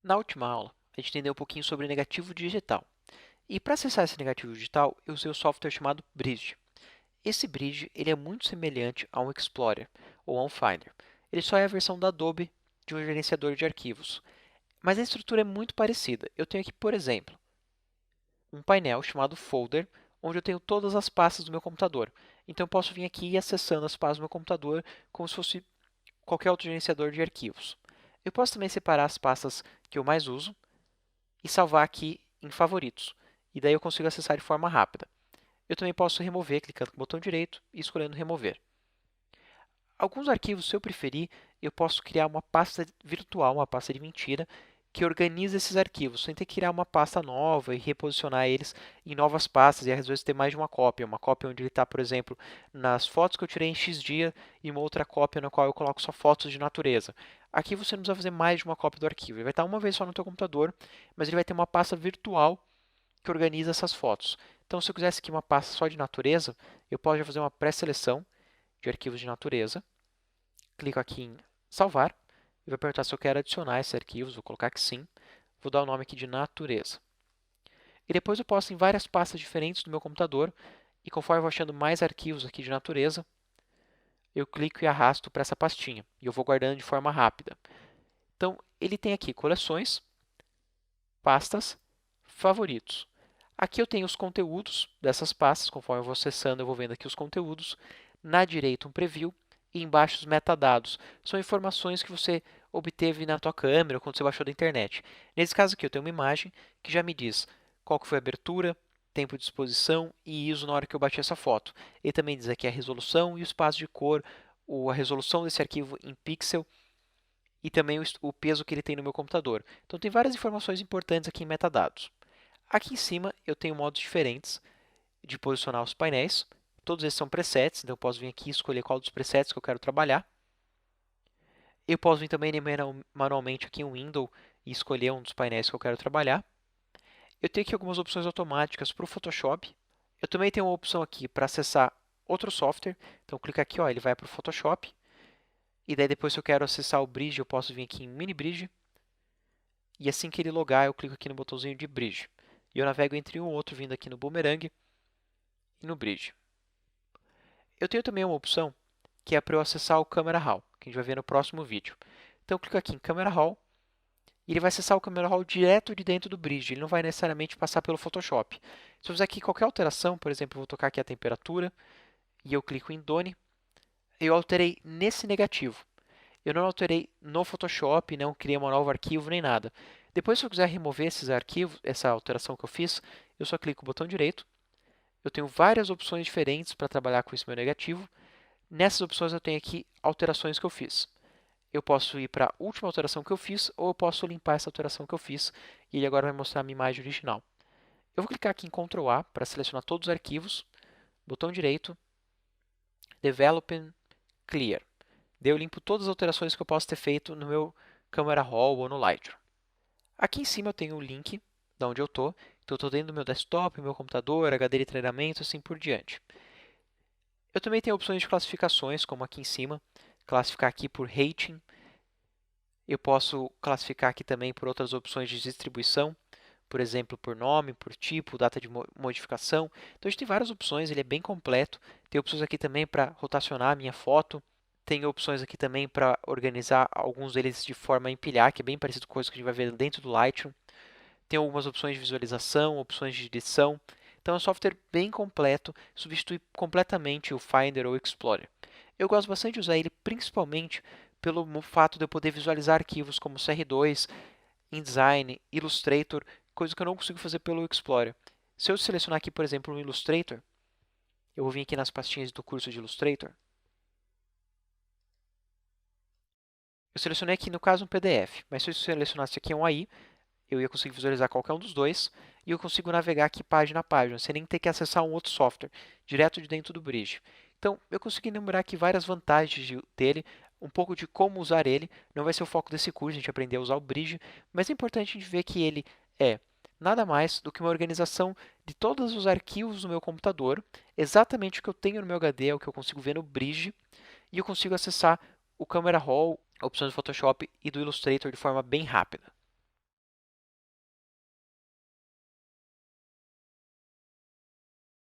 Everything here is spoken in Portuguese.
Na última aula, a gente entendeu um pouquinho sobre negativo digital. E para acessar esse negativo digital, eu usei um software chamado Bridge. Esse Bridge ele é muito semelhante a um Explorer ou a um Finder. Ele só é a versão da Adobe de um gerenciador de arquivos. Mas a estrutura é muito parecida. Eu tenho aqui, por exemplo, um painel chamado Folder, onde eu tenho todas as pastas do meu computador. Então eu posso vir aqui e ir acessando as pastas do meu computador como se fosse qualquer outro gerenciador de arquivos. Eu posso também separar as pastas que eu mais uso e salvar aqui em favoritos. E daí eu consigo acessar de forma rápida. Eu também posso remover clicando com o botão direito e escolhendo remover. Alguns arquivos, se eu preferir, eu posso criar uma pasta virtual, uma pasta de mentira, que organiza esses arquivos, sem ter que criar uma pasta nova e reposicionar eles em novas pastas e às vezes ter mais de uma cópia. Uma cópia onde ele está, por exemplo, nas fotos que eu tirei em X dia e uma outra cópia na qual eu coloco só fotos de natureza. Aqui você não precisa fazer mais de uma cópia do arquivo. Ele vai estar uma vez só no teu computador, mas ele vai ter uma pasta virtual que organiza essas fotos. Então, se eu quisesse aqui uma pasta só de natureza, eu posso já fazer uma pré-seleção de arquivos de natureza. Clico aqui em salvar e vai perguntar se eu quero adicionar esses arquivos. Vou colocar que sim. Vou dar o nome aqui de natureza. E depois eu posto em várias pastas diferentes do meu computador. E conforme eu vou achando mais arquivos aqui de natureza, eu clico e arrasto para essa pastinha. E eu vou guardando de forma rápida. Então, ele tem aqui coleções, pastas, favoritos. Aqui eu tenho os conteúdos dessas pastas, conforme eu vou acessando, eu vou vendo aqui os conteúdos. Na direita, um preview e embaixo os metadados. São informações que você obteve na tua câmera ou quando você baixou da internet. Nesse caso aqui, eu tenho uma imagem que já me diz qual que foi a abertura, tempo de exposição e ISO na hora que eu bati essa foto. Ele também diz aqui a resolução e o espaço de cor, a resolução desse arquivo em pixel e também o peso que ele tem no meu computador. Então, tem várias informações importantes aqui em metadados. Aqui em cima eu tenho modos diferentes de posicionar os painéis. Todos esses são presets, então eu posso vir aqui e escolher qual dos presets que eu quero trabalhar. Eu posso vir também manualmente aqui em Window e escolher um dos painéis que eu quero trabalhar. Eu tenho aqui algumas opções automáticas para o Photoshop. Eu também tenho uma opção aqui para acessar outro software. Então, clica aqui, ó, ele vai para o Photoshop. E daí depois, se eu quero acessar o Bridge, eu posso vir aqui em Mini Bridge. E assim que ele logar, eu clico aqui no botãozinho de Bridge. E eu navego entre um ou outro vindo aqui no Boomerang e no Bridge. Eu tenho também uma opção que é para eu acessar o Camera Raw, que a gente vai ver no próximo vídeo. Então, eu clico aqui em Camera Raw e ele vai acessar o Camera Raw direto de dentro do Bridge. Ele não vai necessariamente passar pelo Photoshop. Se eu fizer aqui qualquer alteração, por exemplo, eu vou tocar aqui a temperatura e eu clico em Done, eu alterei nesse negativo. Eu não alterei no Photoshop, não criei um novo arquivo nem nada. Depois, se eu quiser remover esses arquivos, essa alteração que eu fiz, eu só clico no botão direito. Eu tenho várias opções diferentes para trabalhar com esse meu negativo. Nessas opções eu tenho aqui alterações que eu fiz. Eu posso ir para a última alteração que eu fiz ou eu posso limpar essa alteração que eu fiz e ele agora vai mostrar a minha imagem original. Eu vou clicar aqui em Ctrl A para selecionar todos os arquivos, botão direito, Develop Clear. Daí eu limpo todas as alterações que eu posso ter feito no meu Camera Raw ou no Lightroom. Aqui em cima eu tenho o link de onde eu estou. Então eu estou dentro do meu desktop, meu computador, HD de treinamento, assim por diante. Eu também tenho opções de classificações, como aqui em cima, classificar aqui por rating. Eu posso classificar aqui também por outras opções de distribuição, por exemplo, por nome, por tipo, data de modificação. Então a gente tem várias opções, ele é bem completo. Tem opções aqui também para rotacionar a minha foto. Tem opções aqui também para organizar alguns deles de forma a empilhar, que é bem parecido com coisa que a gente vai ver dentro do Lightroom. Tem algumas opções de visualização, opções de edição. Então é um software bem completo, substitui completamente o Finder ou o Explorer. Eu gosto bastante de usar ele principalmente pelo fato de eu poder visualizar arquivos como CR2, InDesign, Illustrator, coisa que eu não consigo fazer pelo Explorer. Se eu selecionar aqui, por exemplo, o Illustrator, eu vou vir aqui nas pastinhas do curso de Illustrator. Eu selecionei aqui, no caso, um PDF, mas se eu selecionasse aqui um AI, eu ia conseguir visualizar qualquer um dos dois e eu consigo navegar aqui página a página, sem nem ter que acessar um outro software, direto de dentro do Bridge. Então, eu consegui enumerar aqui várias vantagens dele, um pouco de como usar ele. Não vai ser o foco desse curso, a gente aprender a usar o Bridge, mas é importante a gente ver que ele é nada mais do que uma organização de todos os arquivos do meu computador, exatamente o que eu tenho no meu HD, é o que eu consigo ver no Bridge, e eu consigo acessar o Camera Raw, opções do Photoshop e do Illustrator de forma bem rápida.